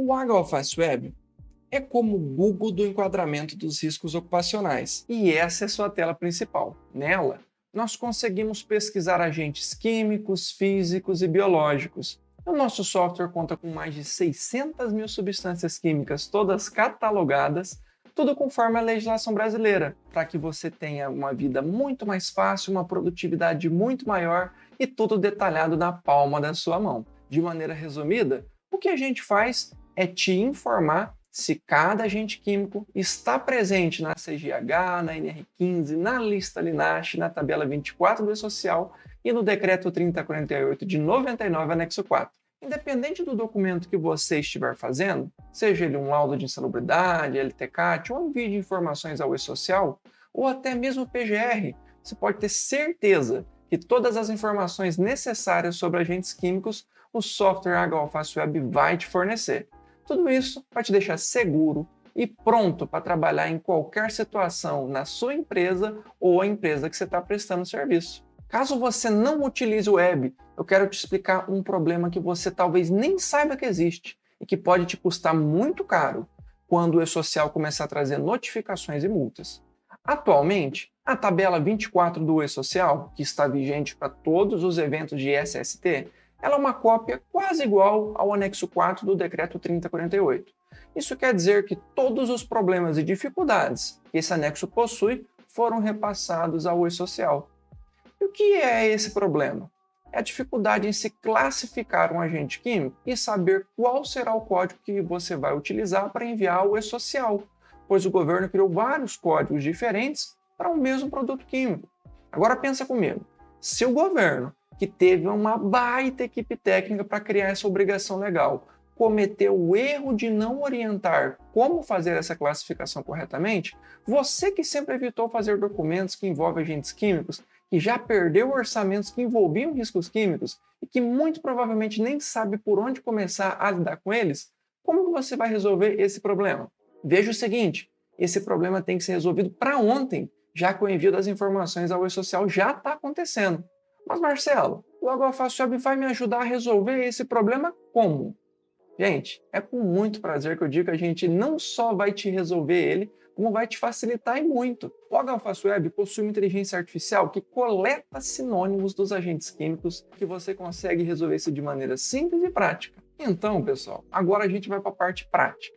O H-Alface Web é como o Google do enquadramento dos riscos ocupacionais, e essa é sua tela principal. Nela, nós conseguimos pesquisar agentes químicos, físicos e biológicos. O nosso software conta com mais de 600 mil substâncias químicas, todas catalogadas, tudo conforme a legislação brasileira, para que você tenha uma vida muito mais fácil, uma produtividade muito maior e tudo detalhado na palma da sua mão. De maneira resumida, o que a gente faz é te informar se cada agente químico está presente na CGH, na NR15, na lista LINASH, na tabela 24 do E-Social e no decreto 3048 de 99, anexo 4. Independente do documento que você estiver fazendo, seja ele um laudo de insalubridade, LTCAT ou envio de informações ao E-Social, ou até mesmo PGR, você pode ter certeza que todas as informações necessárias sobre agentes químicos o software H-Alface Web vai te fornecer. Tudo isso para te deixar seguro e pronto para trabalhar em qualquer situação na sua empresa ou a empresa que você está prestando serviço. Caso você não utilize o web, eu quero te explicar um problema que você talvez nem saiba que existe e que pode te custar muito caro quando o E-Social começar a trazer notificações e multas. Atualmente, a tabela 24 do E-Social, que está vigente para todos os eventos de SST, ela é uma cópia quase igual ao anexo 4 do decreto 3048. Isso quer dizer que todos os problemas e dificuldades que esse anexo possui foram repassados ao E-Social. E o que é esse problema? É a dificuldade em se classificar um agente químico e saber qual será o código que você vai utilizar para enviar ao E-Social, pois o governo criou vários códigos diferentes para o mesmo produto químico. Agora pensa comigo, se o governo, que teve uma baita equipe técnica para criar essa obrigação legal, cometeu o erro de não orientar como fazer essa classificação corretamente, você que sempre evitou fazer documentos que envolvem agentes químicos, que já perdeu orçamentos que envolviam riscos químicos e que muito provavelmente nem sabe por onde começar a lidar com eles, como você vai resolver esse problema? Veja o seguinte, esse problema tem que ser resolvido para ontem, já que o envio das informações ao E-Social já está acontecendo. Mas Marcelo, o H-Alface Web vai me ajudar a resolver esse problema como? Gente, é com muito prazer que eu digo que a gente não só vai te resolver ele, como vai te facilitar e muito. O H-Alface Web possui uma inteligência artificial que coleta sinônimos dos agentes químicos que você consegue resolver isso de maneira simples e prática. Então, pessoal, agora a gente vai para a parte prática.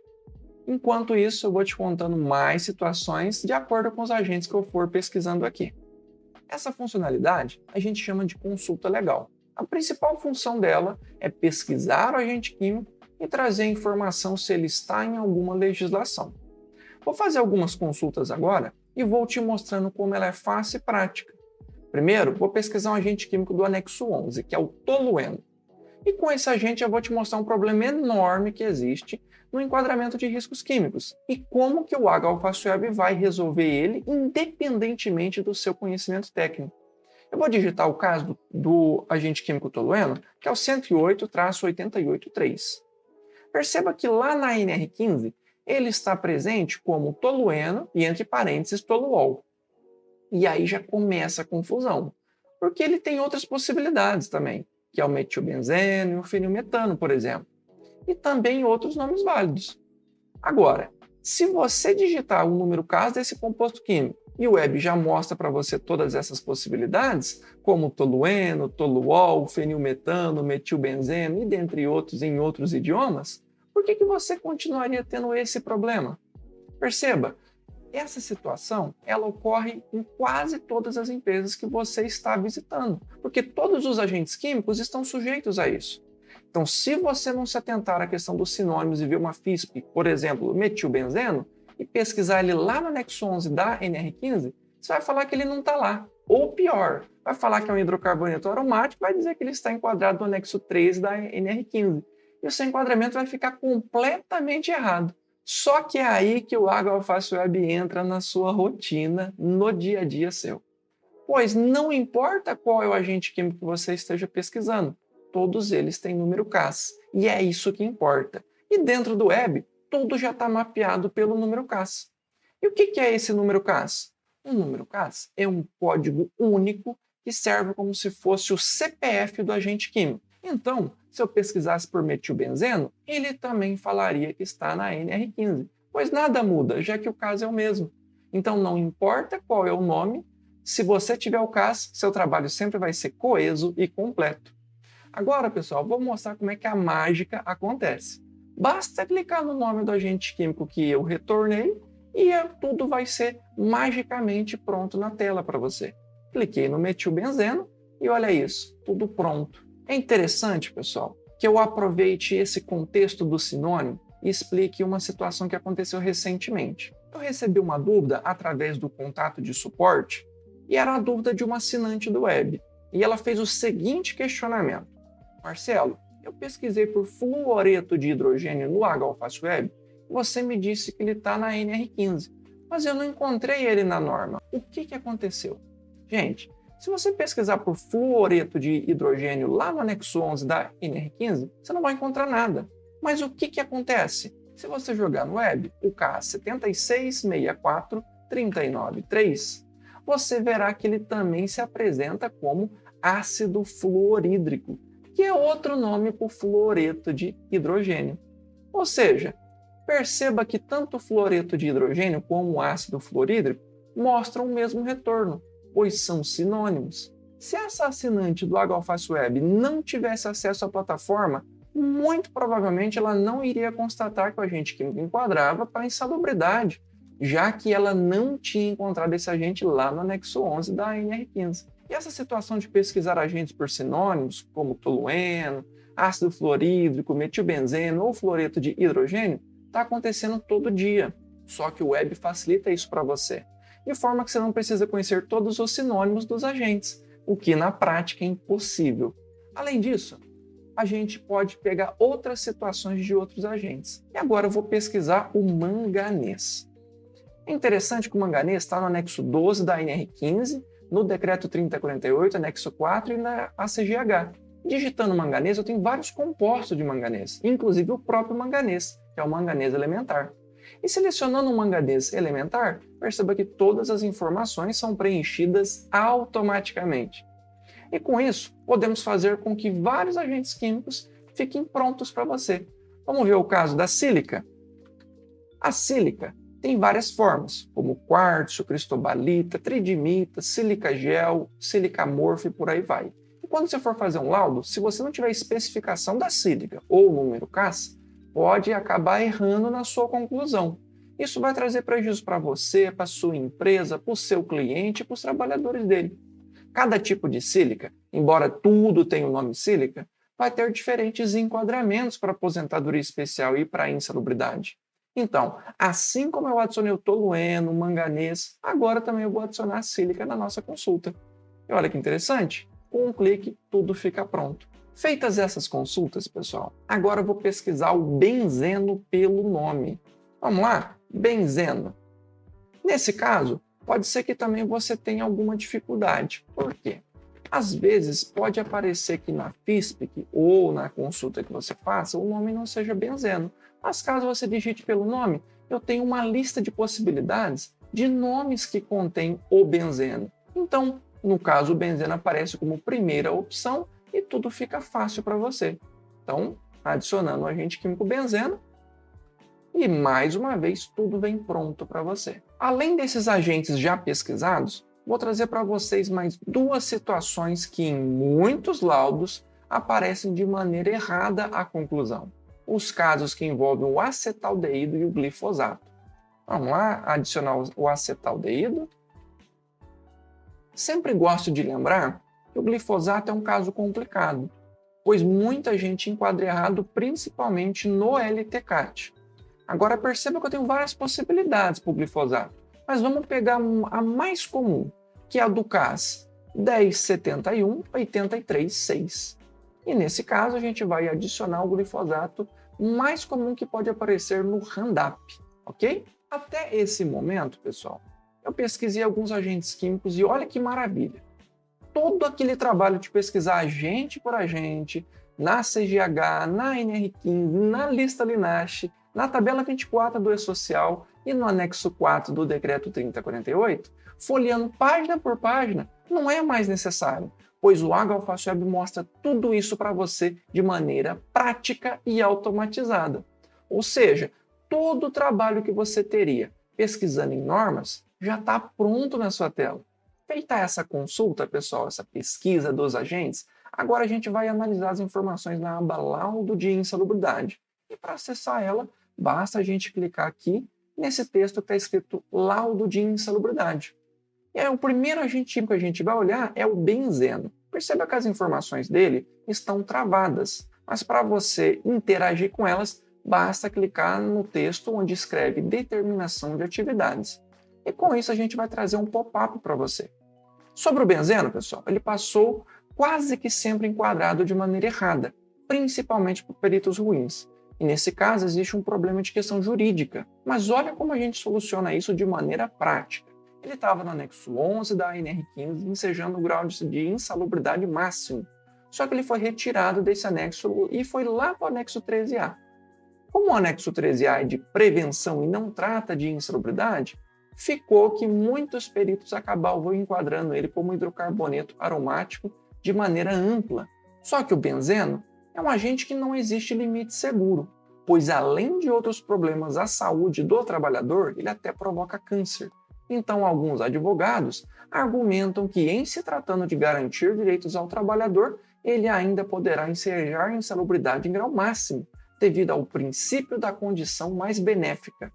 Enquanto isso, eu vou te contando mais situações de acordo com os agentes que eu for pesquisando aqui. Essa funcionalidade a gente chama de consulta legal. A principal função dela é pesquisar o agente químico e trazer informação se ele está em alguma legislação. Vou fazer algumas consultas agora e vou te mostrando como ela é fácil e prática. Primeiro, vou pesquisar um agente químico do anexo 11, que é o tolueno. E com esse agente eu vou te mostrar um problema enorme que existe no enquadramento de riscos químicos e como que o H-Alface Web vai resolver ele independentemente do seu conhecimento técnico. Eu vou digitar o caso do agente químico tolueno, que é o 108-883. Perceba que lá na NR15 ele está presente como tolueno e entre parênteses toluol. E aí já começa a confusão, porque ele tem outras possibilidades também, que é o metilbenzeno e o fenilmetano, por exemplo. E também outros nomes válidos. Agora, se você digitar o número CAS desse composto químico e o web já mostra para você todas essas possibilidades, como tolueno, toluol, fenilmetano, metilbenzeno e dentre outros em outros idiomas, por que você continuaria tendo esse problema? Perceba, essa situação ela ocorre em quase todas as empresas que você está visitando, porque todos os agentes químicos estão sujeitos a isso. Então, se você não se atentar à questão dos sinônimos e ver uma FISP, por exemplo, metilbenzeno, e pesquisar ele lá no anexo 11 da NR15, você vai falar que ele não está lá. Ou pior, vai falar que é um hidrocarboneto aromático e vai dizer que ele está enquadrado no anexo 13 da NR15. E o seu enquadramento vai ficar completamente errado. Só que é aí que o H-Alface Web entra na sua rotina, no dia a dia seu. Pois não importa qual é o agente químico que você esteja pesquisando, todos eles têm número CAS, e é isso que importa. E dentro do web, tudo já está mapeado pelo número CAS. E o que é esse número CAS? Um número CAS é um código único que serve como se fosse o CPF do agente químico. Então, se eu pesquisasse por metilbenzeno, ele também falaria que está na NR15, pois nada muda, já que o caso é o mesmo. Então, não importa qual é o nome, se você tiver o CAS, seu trabalho sempre vai ser coeso e completo. Agora, pessoal, vou mostrar como é que a mágica acontece. Basta clicar no nome do agente químico que eu retornei e tudo vai ser magicamente pronto na tela para você. Cliquei no metilbenzeno e olha isso, tudo pronto. É interessante, pessoal, que eu aproveite esse contexto do sinônimo e explique uma situação que aconteceu recentemente. Eu recebi uma dúvida através do contato de suporte e era a dúvida de uma assinante do web. E ela fez o seguinte questionamento: Marcelo, eu pesquisei por fluoreto de hidrogênio no H-Alfaz-Web e você me disse que ele está na NR15, mas eu não encontrei ele na norma. O que aconteceu? Gente, se você pesquisar por fluoreto de hidrogênio lá no anexo 11 da NR15, você não vai encontrar nada. Mas o que acontece? Se você jogar no web o K7664393, você verá que ele também se apresenta como ácido fluorídrico, que é outro nome para o fluoreto de hidrogênio. Ou seja, perceba que tanto o fluoreto de hidrogênio como o ácido fluorídrico mostram o mesmo retorno, pois são sinônimos. Se essa assinante do H-Alfaz-Web não tivesse acesso à plataforma, muito provavelmente ela não iria constatar que o agente químico enquadrava para insalubridade, já que ela não tinha encontrado esse agente lá no anexo 11 da NR15. E essa situação de pesquisar agentes por sinônimos, como tolueno, ácido fluorídrico, metilbenzeno ou fluoreto de hidrogênio, está acontecendo todo dia. Só que o web facilita isso para você, de forma que você não precisa conhecer todos os sinônimos dos agentes, o que na prática é impossível. Além disso, a gente pode pegar outras situações de outros agentes. E agora eu vou pesquisar o manganês. É interessante que o manganês está no anexo 12 da NR15, no decreto 3048, anexo 4 e na ACGH. Digitando manganês, eu tenho vários compostos de manganês, inclusive o próprio manganês, que é o manganês elementar. E selecionando um manganês elementar, perceba que todas as informações são preenchidas automaticamente. E com isso, podemos fazer com que vários agentes químicos fiquem prontos para você. Vamos ver o caso da sílica? A sílica tem várias formas, como quartzo, cristobalita, tridimita, sílica gel, sílica amorfa e por aí vai. E quando você for fazer um laudo, se você não tiver especificação da sílica ou número CAS, pode acabar errando na sua conclusão. Isso vai trazer prejuízo para você, para a sua empresa, para o seu cliente e para os trabalhadores dele. Cada tipo de sílica, embora tudo tenha o nome sílica, vai ter diferentes enquadramentos para aposentadoria especial e para insalubridade. Então, assim como eu adicionei o tolueno, o manganês, agora também eu vou adicionar a sílica na nossa consulta. E olha que interessante, com um clique tudo fica pronto. Feitas essas consultas, pessoal, agora eu vou pesquisar o benzeno pelo nome. Vamos lá? Benzeno. Nesse caso, pode ser que também você tenha alguma dificuldade. Por quê? Às vezes pode aparecer que na FISPIC ou na consulta que você faça, o nome não seja benzeno. Mas caso você digite pelo nome, eu tenho uma lista de possibilidades de nomes que contêm o benzeno. Então, no caso, o benzeno aparece como primeira opção e tudo fica fácil para você. Então, adicionando o agente químico benzeno, e mais uma vez tudo vem pronto para você. Além desses agentes já pesquisados, vou trazer para vocês mais duas situações que em muitos laudos aparecem de maneira errada a conclusão. Os casos que envolvem o acetaldeído e o glifosato. Vamos lá, adicionar o acetaldeído. Sempre gosto de lembrar que o glifosato é um caso complicado, pois muita gente enquadra errado, principalmente no LTCAT. Agora perceba que eu tenho várias possibilidades para o glifosato, mas vamos pegar a mais comum, que é a do CAS 1071-83-6. E nesse caso a gente vai adicionar o glifosato mais comum que pode aparecer no Roundup, ok? Até esse momento, pessoal, eu pesquisei alguns agentes químicos e olha que maravilha. Todo aquele trabalho de pesquisar agente por agente, na CGH, na NR15, na lista Linache, na tabela 24 do E-Social e no anexo 4 do decreto 3048, folheando página por página, não é mais necessário, pois o HFastWeb mostra tudo isso para você de maneira prática e automatizada. Ou seja, todo o trabalho que você teria pesquisando em normas já está pronto na sua tela. Feita essa consulta, pessoal, essa pesquisa dos agentes, agora a gente vai analisar as informações na aba Laudo de Insalubridade. E para acessar ela, basta a gente clicar aqui nesse texto que está escrito Laudo de Insalubridade. E aí, o primeiro agente químico que a gente vai olhar é o benzeno. Perceba que as informações dele estão travadas, mas para você interagir com elas, basta clicar no texto onde escreve determinação de atividades. E com isso a gente vai trazer um pop-up para você. Sobre o benzeno, pessoal, ele passou quase que sempre enquadrado de maneira errada, principalmente por peritos ruins. E nesse caso existe um problema de questão jurídica. Mas olha como a gente soluciona isso de maneira prática. Ele estava no anexo 11 da ANR15, ensejando o grau de insalubridade máximo. Só que ele foi retirado desse anexo e foi lá para o anexo 13A. Como o anexo 13A é de prevenção e não trata de insalubridade, ficou que muitos peritos acabavam enquadrando ele como hidrocarboneto aromático de maneira ampla. Só que o benzeno é um agente que não existe limite seguro, pois além de outros problemas à saúde do trabalhador, ele até provoca câncer. Então, alguns advogados argumentam que, em se tratando de garantir direitos ao trabalhador, ele ainda poderá ensejar insalubridade em grau máximo, devido ao princípio da condição mais benéfica.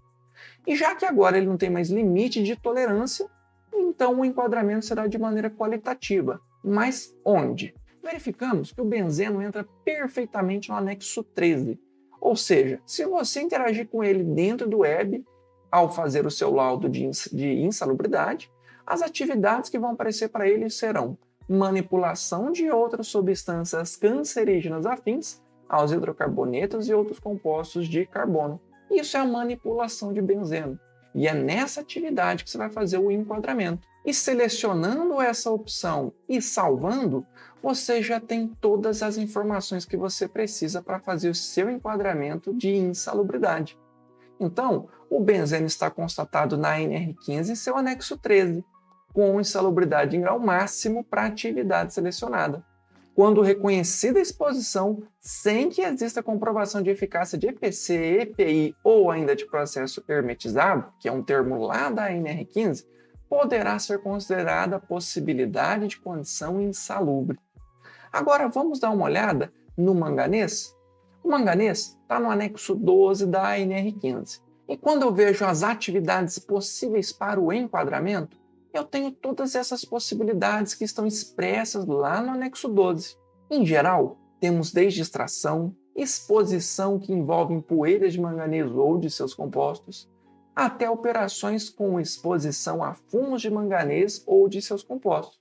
E já que agora ele não tem mais limite de tolerância, então o enquadramento será de maneira qualitativa. Mas onde? Verificamos que o benzeno entra perfeitamente no anexo 13. Ou seja, se você interagir com ele dentro do web, ao fazer o seu laudo de insalubridade, as atividades que vão aparecer para ele serão manipulação de outras substâncias cancerígenas afins aos hidrocarbonetos e outros compostos de carbono. Isso é a manipulação de benzeno. E é nessa atividade que você vai fazer o enquadramento. E selecionando essa opção e salvando, você já tem todas as informações que você precisa para fazer o seu enquadramento de insalubridade. Então, o benzeno está constatado na NR15 em seu anexo 13, com insalubridade em grau máximo para a atividade selecionada. Quando reconhecida a exposição, sem que exista comprovação de eficácia de EPC, EPI ou ainda de processo hermetizado, que é um termo lá da NR15, poderá ser considerada a possibilidade de condição insalubre. Agora vamos dar uma olhada no manganês? O manganês está no anexo 12 da ANR15. E quando eu vejo as atividades possíveis para o enquadramento, eu tenho todas essas possibilidades que estão expressas lá no anexo 12. Em geral, temos desde extração, exposição que envolvem poeiras de manganês ou de seus compostos, até operações com exposição a fumos de manganês ou de seus compostos.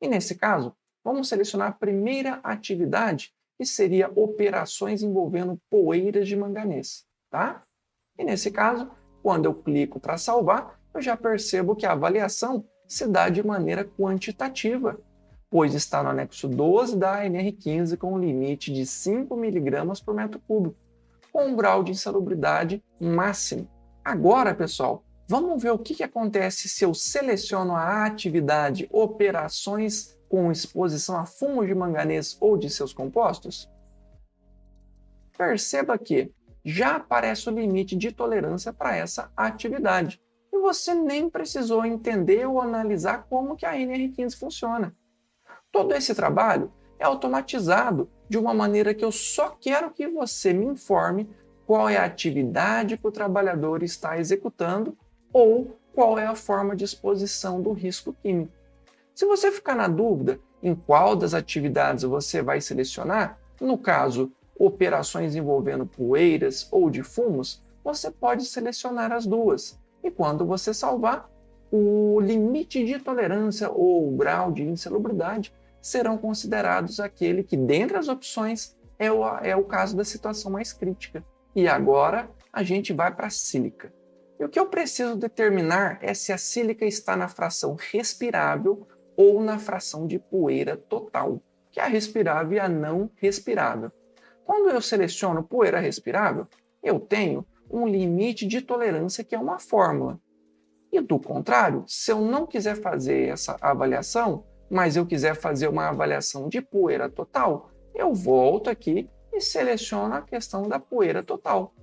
E nesse caso, vamos selecionar a primeira atividade, que seria operações envolvendo poeiras de manganês, tá? E nesse caso, quando eu clico para salvar, eu já percebo que a avaliação se dá de maneira quantitativa, pois está no anexo 12 da ANR15 com um limite de 5 mg por metro cúbico, com um grau de insalubridade máximo. Agora, pessoal, vamos ver o que acontece se eu seleciono a atividade operações com exposição a fumos de manganês ou de seus compostos? Perceba que já aparece o limite de tolerância para essa atividade. E você nem precisou entender ou analisar como que a NR15 funciona. Todo esse trabalho é automatizado de uma maneira que eu só quero que você me informe qual é a atividade que o trabalhador está executando ou qual é a forma de exposição do risco químico. Se você ficar na dúvida em qual das atividades você vai selecionar, no caso, operações envolvendo poeiras ou de fumos, você pode selecionar as duas. E quando você salvar, o limite de tolerância ou o grau de insalubridade serão considerados aquele que, dentre as opções, é o caso da situação mais crítica. E agora a gente vai para a sílica. E o que eu preciso determinar é se a sílica está na fração respirável ou na fração de poeira total, que é a respirável e a não respirável. Quando eu seleciono poeira respirável, eu tenho um limite de tolerância que é uma fórmula. E do contrário, se eu não quiser fazer essa avaliação, mas eu quiser fazer uma avaliação de poeira total, eu volto aqui e seleciono a questão da poeira total.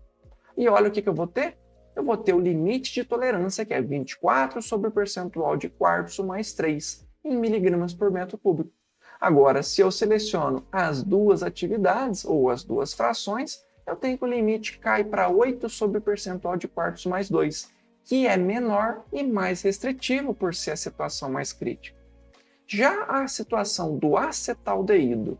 E olha o que eu vou ter? Eu vou ter o limite de tolerância, que é 24 sobre o percentual de quartzo mais 3, em miligramas por metro cúbico. Agora, se eu seleciono as duas atividades, ou as duas frações, eu tenho que o limite cai para 8 sobre o percentual de quartzo mais 2, que é menor e mais restritivo por ser a situação mais crítica. Já a situação do acetaldeído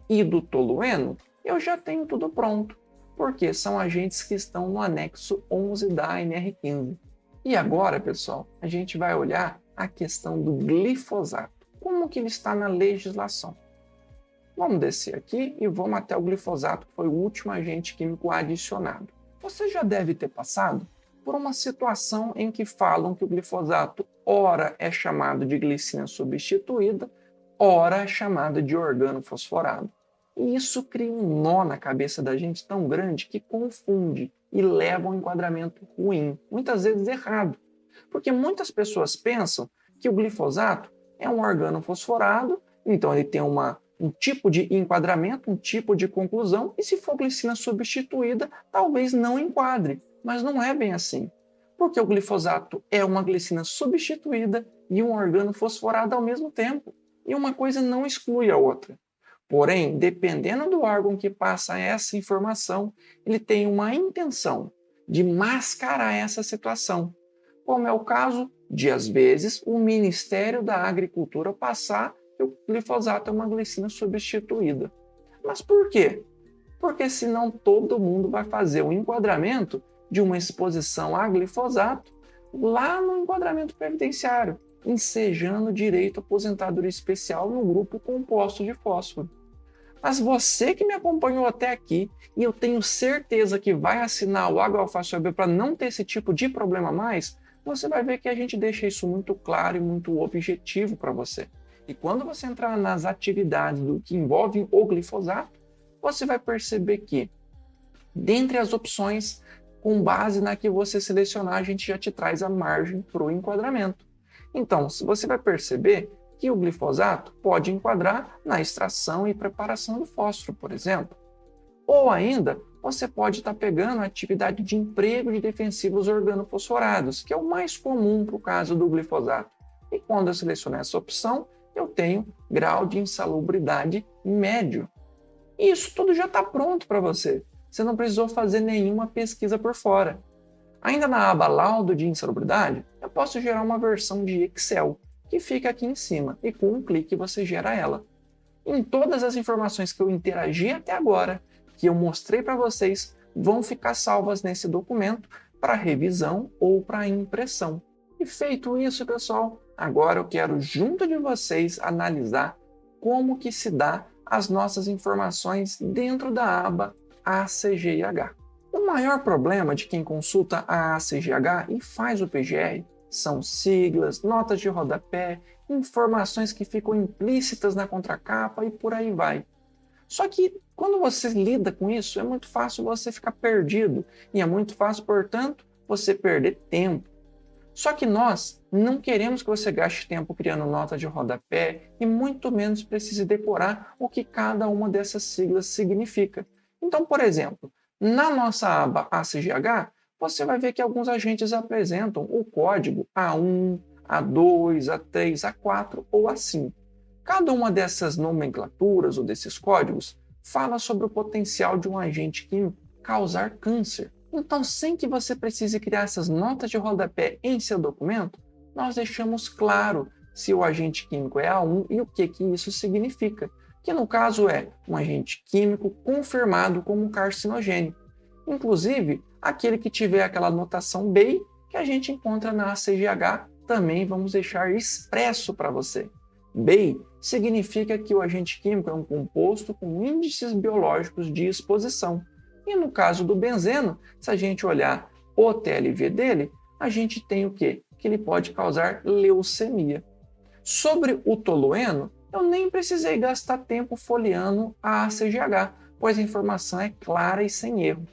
e do tolueno, eu já tenho tudo pronto, porque são agentes que estão no anexo 11 da ANR15. E agora, pessoal, a gente vai olhar a questão do glifosato. Como que ele está na legislação? Vamos descer aqui e vamos até o glifosato, que foi o último agente químico adicionado. Você já deve ter passado por uma situação em que falam que o glifosato ora é chamado de glicina substituída, ora é chamado de organofosforado. E isso cria um nó na cabeça da gente tão grande que confunde e leva a um enquadramento ruim, muitas vezes errado. Porque muitas pessoas pensam que o glifosato é um organofosforado, então ele tem um tipo de enquadramento, um tipo de conclusão, e se for glicina substituída, talvez não enquadre. Mas não é bem assim, porque o glifosato é uma glicina substituída e um organofosforado ao mesmo tempo, e uma coisa não exclui a outra. Porém, dependendo do órgão que passa essa informação, ele tem uma intenção de mascarar essa situação, como é o caso de, às vezes, o Ministério da Agricultura passar que o glifosato é uma glicina substituída. Mas por quê? Porque senão todo mundo vai fazer o enquadramento de uma exposição a glifosato lá no enquadramento previdenciário, ensejando direito à aposentadoria especial no grupo composto de fósforo. Mas você que me acompanhou até aqui, e eu tenho certeza que vai assinar o Agroalface para não ter esse tipo de problema mais, você vai ver que a gente deixa isso muito claro e muito objetivo para você. E quando você entrar nas atividades do que envolvem o glifosato, você vai perceber que, dentre as opções, com base na que você selecionar, a gente já te traz a margem para o enquadramento. Então, você vai perceber que o glifosato pode enquadrar na extração e preparação do fósforo, por exemplo. Ou ainda, você pode estar pegando a atividade de emprego de defensivos organofosforados, que é o mais comum para o caso do glifosato. E quando eu selecionar essa opção, eu tenho grau de insalubridade médio. E isso tudo já está pronto para você. Você não precisou fazer nenhuma pesquisa por fora. Ainda na aba laudo de insalubridade, eu posso gerar uma versão de Excel, que fica aqui em cima, e com um clique você gera ela. Em todas as informações que eu interagi até agora, que eu mostrei para vocês, vão ficar salvas nesse documento para revisão ou para impressão. E feito isso, pessoal, agora eu quero, junto de vocês, analisar como que se dá as nossas informações dentro da aba ACGIH. O maior problema de quem consulta a ACGIH e faz o PGR são siglas, notas de rodapé, informações que ficam implícitas na contracapa e por aí vai. Só que quando você lida com isso, é muito fácil você ficar perdido e é muito fácil, portanto, você perder tempo. Só que nós não queremos que você gaste tempo criando nota de rodapé e muito menos precise decorar o que cada uma dessas siglas significa. Então, por exemplo, na nossa aba ACGH, você vai ver que alguns agentes apresentam o código A1, A2, A3, A4 ou A5. Cada uma dessas nomenclaturas ou desses códigos fala sobre o potencial de um agente químico causar câncer. Então, sem que você precise criar essas notas de rodapé em seu documento, nós deixamos claro se o agente químico é A1 e o que isso significa, que no caso é um agente químico confirmado como carcinogênico. Inclusive, aquele que tiver aquela notação BEI, que a gente encontra na ACGH, também vamos deixar expresso para você. BEI significa que o agente químico é um composto com índices biológicos de exposição. E no caso do benzeno, se a gente olhar o TLV dele, a gente tem o quê? Que ele pode causar leucemia. Sobre o tolueno, eu nem precisei gastar tempo folheando a ACGH, pois a informação é clara e sem erro.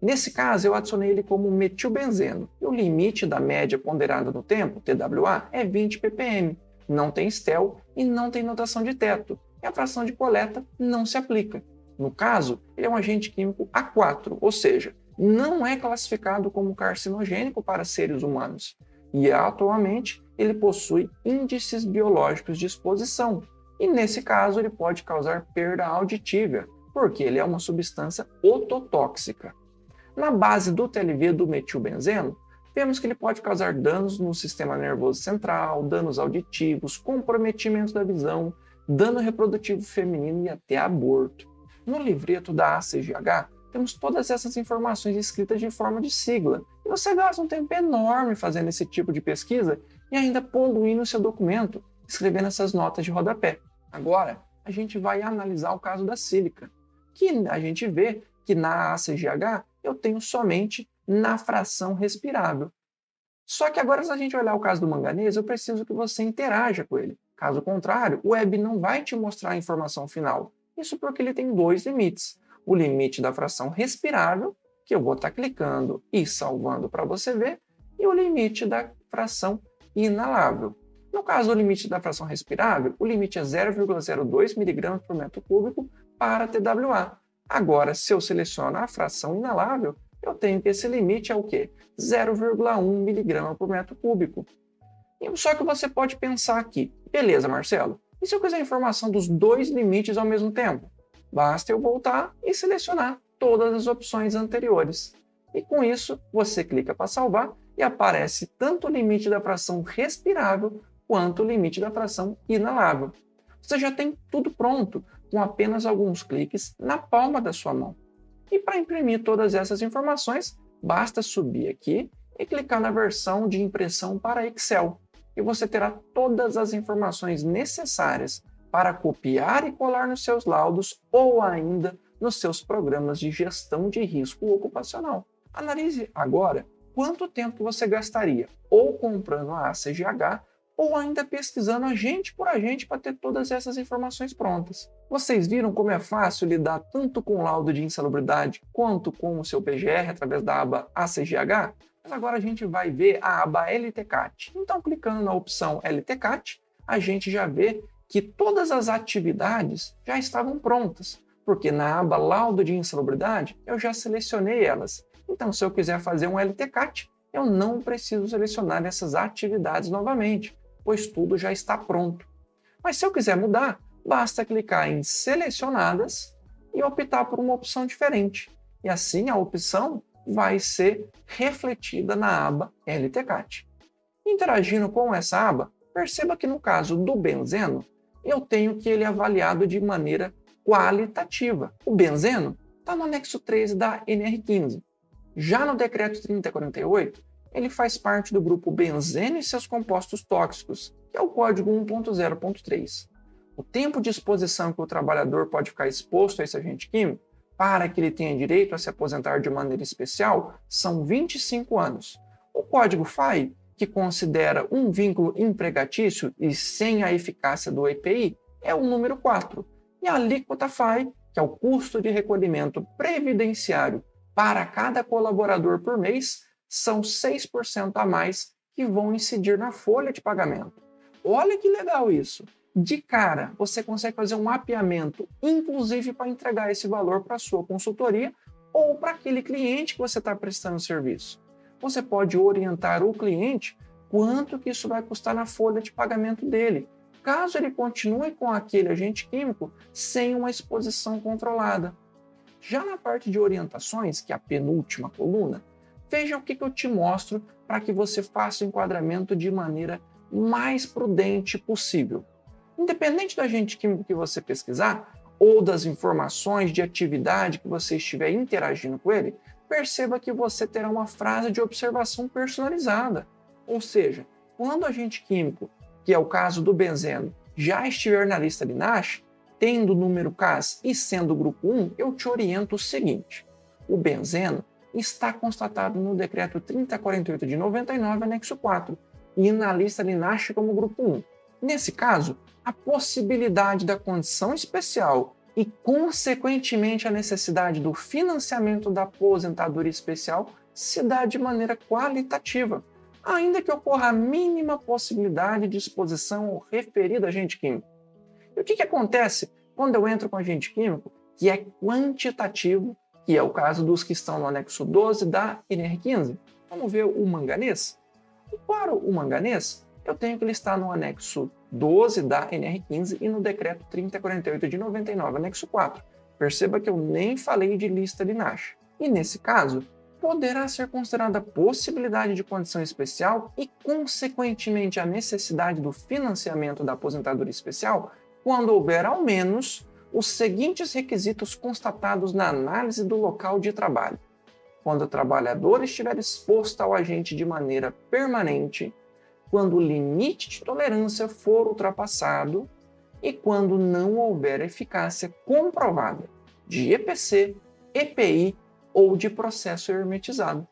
Nesse caso, eu adicionei ele como metilbenzeno, e o limite da média ponderada no tempo, TWA, é 20 ppm, não tem STEL e não tem notação de teto, e a fração de coleta não se aplica. No caso, ele é um agente químico A4, ou seja, não é classificado como carcinogênico para seres humanos. E atualmente ele possui índices biológicos de exposição, e nesse caso ele pode causar perda auditiva, porque ele é uma substância ototóxica. Na base do TLV do metilbenzeno, vemos que ele pode causar danos no sistema nervoso central, danos auditivos, comprometimento da visão, dano reprodutivo feminino e até aborto. No livreto da ACGH, temos todas essas informações escritas de forma de sigla, e você gasta um tempo enorme fazendo esse tipo de pesquisa e ainda poluindo o seu documento, escrevendo essas notas de rodapé. Agora, a gente vai analisar o caso da sílica, que a gente vê que na ACGH eu tenho somente na fração respirável. Só que agora, se a gente olhar o caso do manganês, eu preciso que você interaja com ele. Caso contrário, o web não vai te mostrar a informação final. Isso porque ele tem dois limites. O limite da fração respirável, que eu vou estar clicando e salvando para você ver, e o limite da fração inalável. No caso do limite da fração respirável, o limite é 0,02 mg por metro cúbico para TWA. Agora, se eu seleciono a fração inalável, eu tenho que esse limite é o quê? 0,1 mg por metro cúbico. Só que você pode pensar aqui, beleza, Marcelo, e se eu quiser a informação dos dois limites ao mesmo tempo? Basta eu voltar e selecionar todas as opções anteriores. E com isso, você clica para salvar e aparece tanto o limite da fração respirável quanto o limite da fração inalável. Você já tem tudo pronto, com apenas alguns cliques na palma da sua mão. E para imprimir todas essas informações, basta subir aqui e clicar na versão de impressão para Excel. E você terá todas as informações necessárias para copiar e colar nos seus laudos ou ainda nos seus programas de gestão de risco ocupacional. Analise agora quanto tempo você gastaria ou comprando a ACGH ou ainda pesquisando agente por agente para ter todas essas informações prontas. Vocês viram como é fácil lidar tanto com o laudo de insalubridade quanto com o seu PGR através da aba ACGH? Mas agora a gente vai ver a aba LTCAT. Então, clicando na opção LTCAT, a gente já vê que todas as atividades já estavam prontas, porque na aba Laudo de Insalubridade eu já selecionei elas. Então, se eu quiser fazer um LTCAT, eu não preciso selecionar essas atividades novamente, pois tudo já está pronto. Mas se eu quiser mudar, basta clicar em Selecionadas e optar por uma opção diferente. E assim a opção vai ser refletida na aba LTCAT. Interagindo com essa aba, perceba que no caso do benzeno, eu tenho que ele é avaliado de maneira qualitativa. O benzeno está no anexo 13 da NR15. Já no decreto 3048, ele faz parte do grupo benzeno e seus compostos tóxicos, que é o código 1.0.3. O tempo de exposição que o trabalhador pode ficar exposto a esse agente químico para que ele tenha direito a se aposentar de maneira especial são 25 anos. O código FAI, que considera um vínculo empregatício e sem a eficácia do EPI, é o número 4. E a alíquota FAI, que é o custo de recolhimento previdenciário para cada colaborador por mês, são 6% a mais que vão incidir na folha de pagamento. Olha que legal isso! De cara, você consegue fazer um mapeamento, inclusive para entregar esse valor para a sua consultoria ou para aquele cliente que você está prestando serviço. Você pode orientar o cliente quanto que isso vai custar na folha de pagamento dele, caso ele continue com aquele agente químico sem uma exposição controlada. Já na parte de orientações, que é a penúltima coluna, veja o que eu te mostro para que você faça o enquadramento de maneira mais prudente possível. Independente do agente químico que você pesquisar ou das informações de atividade que você estiver interagindo com ele, perceba que você terá uma frase de observação personalizada. Ou seja, quando o agente químico, que é o caso do benzeno, já estiver na lista LINASH, tendo o número CAS e sendo o grupo 1, eu te oriento o seguinte: o benzeno está constatado no decreto 3048 de 99, anexo 4, e na lista LINASH como grupo 1. Nesse caso, a possibilidade da condição especial e, consequentemente, a necessidade do financiamento da aposentadoria especial se dá de maneira qualitativa. ainda que ocorra a mínima possibilidade de exposição ao referido agente químico. E o que acontece quando eu entro com agente químico que é quantitativo, que é o caso dos que estão no anexo 12 da NR15? Vamos ver o manganês? Para o manganês, eu tenho que listar no anexo 12 da NR15 e no decreto 3048 de 99, anexo 4. Perceba que eu nem falei de lista Linares. E nesse caso, poderá ser considerada a possibilidade de condição especial e, consequentemente, a necessidade do financiamento da aposentadoria especial quando houver, ao menos, os seguintes requisitos constatados na análise do local de trabalho. Quando o trabalhador estiver exposto ao agente de maneira permanente, quando o limite de tolerância for ultrapassado e quando não houver eficácia comprovada de EPC, EPI ou de processo hermetizado.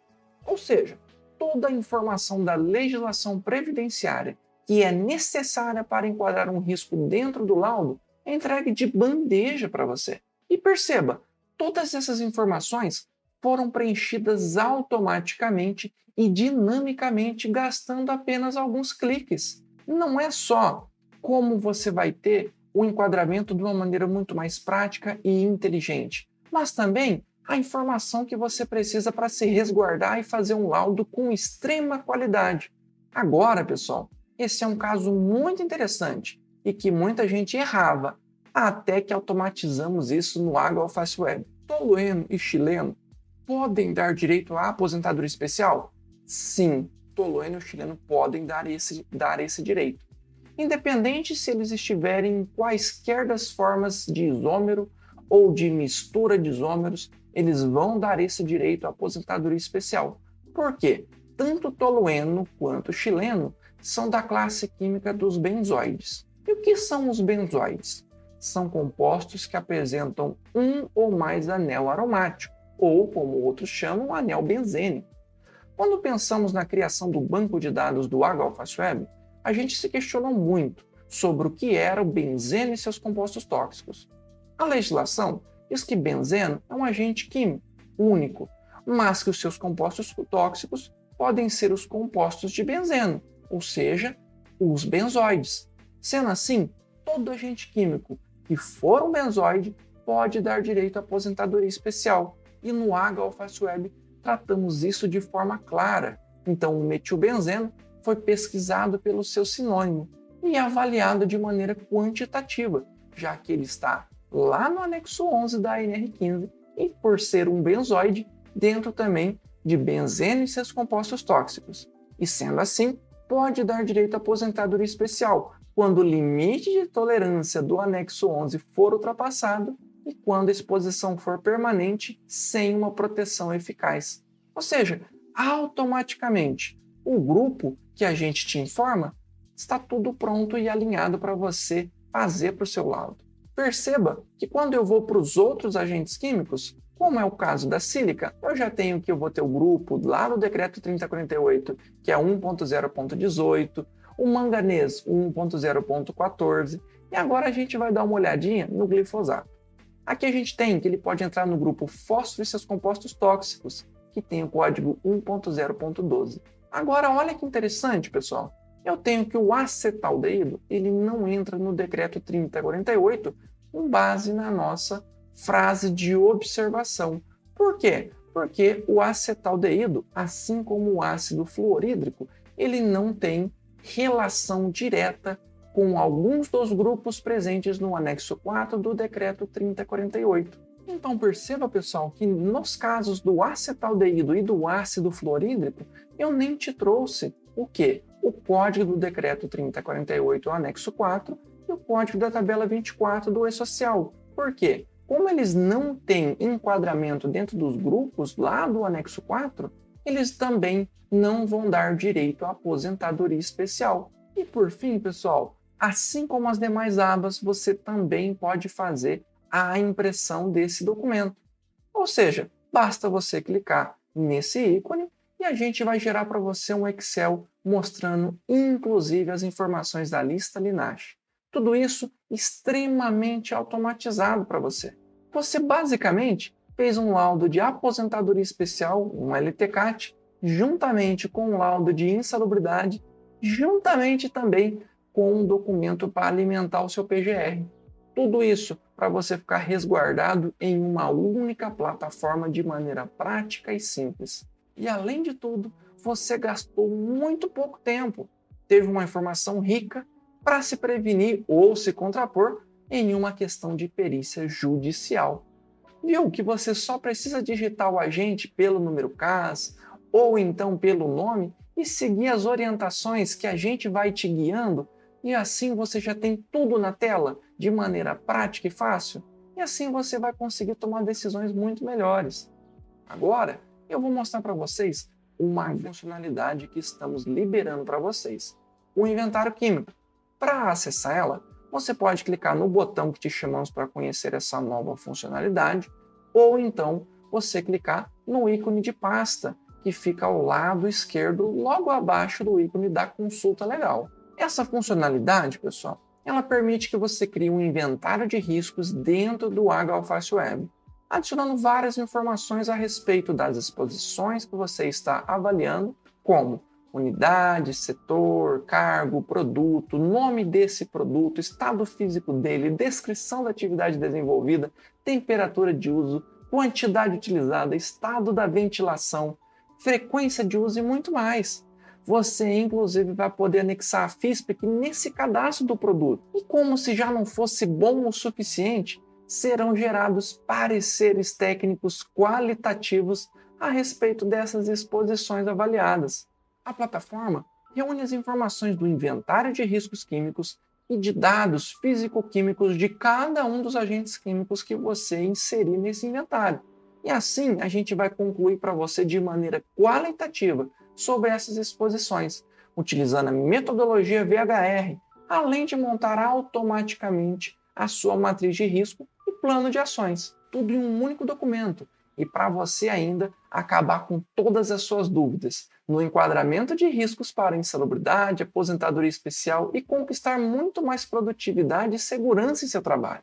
Ou seja, toda a informação da legislação previdenciária que é necessária para enquadrar um risco dentro do laudo é entregue de bandeja para você. E perceba, todas essas informações foram preenchidas automaticamente e dinamicamente, gastando apenas alguns cliques. Não é só como você vai ter o enquadramento de uma maneira muito mais prática e inteligente, mas também a informação que você precisa para se resguardar e fazer um laudo com extrema qualidade. Agora, pessoal, esse é um caso muito interessante e que muita gente errava, até que automatizamos isso no Alface Web. Tolueno e chileno podem dar direito à aposentadoria especial? Sim, tolueno e chileno podem dar esse direito. Independente se eles estiverem em quaisquer das formas de isômero ou de mistura de isômeros, eles vão dar esse direito à aposentadoria especial. Por quê? Tanto tolueno quanto chileno são da classe química dos benzoides. E o que são os benzoides? São compostos que apresentam um ou mais anel aromático, ou, como outros chamam, anel benzênico. Quando pensamos na criação do banco de dados do Alface Web, a gente se questionou muito sobre o que era o benzeno e seus compostos tóxicos. A legislação diz que benzeno é um agente químico único, mas que os seus compostos tóxicos podem ser os compostos de benzeno, ou seja, os benzoides. Sendo assim, todo agente químico que for um benzoide pode dar direito à aposentadoria especial. E no Alface Web tratamos isso de forma clara. Então, o metilbenzeno foi pesquisado pelo seu sinônimo e avaliado de maneira quantitativa, já que ele está lá no anexo 11 da NR15 e, por ser um benzoide, dentro também de benzeno e seus compostos tóxicos. E sendo assim, pode dar direito à aposentadoria especial quando o limite de tolerância do anexo 11 for ultrapassado e quando a exposição for permanente sem uma proteção eficaz. Ou seja, automaticamente, o grupo que a gente te informa está tudo pronto e alinhado para você fazer para o seu laudo. Perceba que quando eu vou para os outros agentes químicos, como é o caso da sílica, eu já tenho que eu vou ter o grupo lá no decreto 3048, que é 1.0.18, o manganês 1.0.14, e agora a gente vai dar uma olhadinha no glifosato. Aqui a gente tem que ele pode entrar no grupo fósforo e seus compostos tóxicos, que tem o código 1.0.12. Agora, olha que interessante, pessoal. Eu tenho que o acetaldeído ele não entra no decreto 3048 com base na nossa frase de observação. Por quê? Porque o acetaldeído, assim como o ácido fluorídrico, ele não tem relação direta com alguns dos grupos presentes no anexo 4 do decreto 3048. Então perceba, pessoal, que nos casos do acetaldeído e do ácido fluorídrico, eu nem te trouxe o quê? O código do decreto 3048, o anexo 4, e o código da tabela 24 do E-Social. Por quê? Como eles não têm enquadramento dentro dos grupos lá do anexo 4, eles também não vão dar direito à aposentadoria especial. E por fim, pessoal, assim como as demais abas, você também pode fazer a impressão desse documento. Ou seja, basta você clicar nesse ícone e a gente vai gerar para você um Excel mostrando inclusive as informações da lista Linares. Tudo isso extremamente automatizado para você. Você basicamente fez um laudo de aposentadoria especial, um LTCAT, juntamente com o laudo de insalubridade, juntamente também com um documento para alimentar o seu PGR. Tudo isso para você ficar resguardado em uma única plataforma de maneira prática e simples. E além de tudo, você gastou muito pouco tempo, teve uma informação rica para se prevenir ou se contrapor em uma questão de perícia judicial. Viu que você só precisa digitar o agente pelo número CAS ou então pelo nome e seguir as orientações que a gente vai te guiando, e assim você já tem tudo na tela de maneira prática e fácil, e assim você vai conseguir tomar decisões muito melhores. Agora, eu vou mostrar para vocês uma funcionalidade que estamos liberando para vocês, o inventário químico. Para acessar ela, você pode clicar no botão que te chamamos para conhecer essa nova funcionalidade, ou então você clicar no ícone de pasta, que fica ao lado esquerdo, logo abaixo do ícone da consulta legal. Essa funcionalidade, pessoal, ela permite que você crie um inventário de riscos dentro do Alface Web, adicionando várias informações a respeito das exposições que você está avaliando, como unidade, setor, cargo, produto, nome desse produto, estado físico dele, descrição da atividade desenvolvida, temperatura de uso, quantidade utilizada, estado da ventilação, frequência de uso e muito mais. Você, inclusive, vai poder anexar a FISPIC nesse cadastro do produto. E como se já não fosse bom o suficiente, serão gerados pareceres técnicos qualitativos a respeito dessas exposições avaliadas. A plataforma reúne as informações do inventário de riscos químicos e de dados físico-químicos de cada um dos agentes químicos que você inserir nesse inventário. E assim a gente vai concluir para você de maneira qualitativa sobre essas exposições, utilizando a metodologia VHR, além de montar automaticamente a sua matriz de risco e plano de ações, tudo em um único documento. E para você ainda acabar com todas as suas dúvidas no enquadramento de riscos para insalubridade, aposentadoria especial e conquistar muito mais produtividade e segurança em seu trabalho.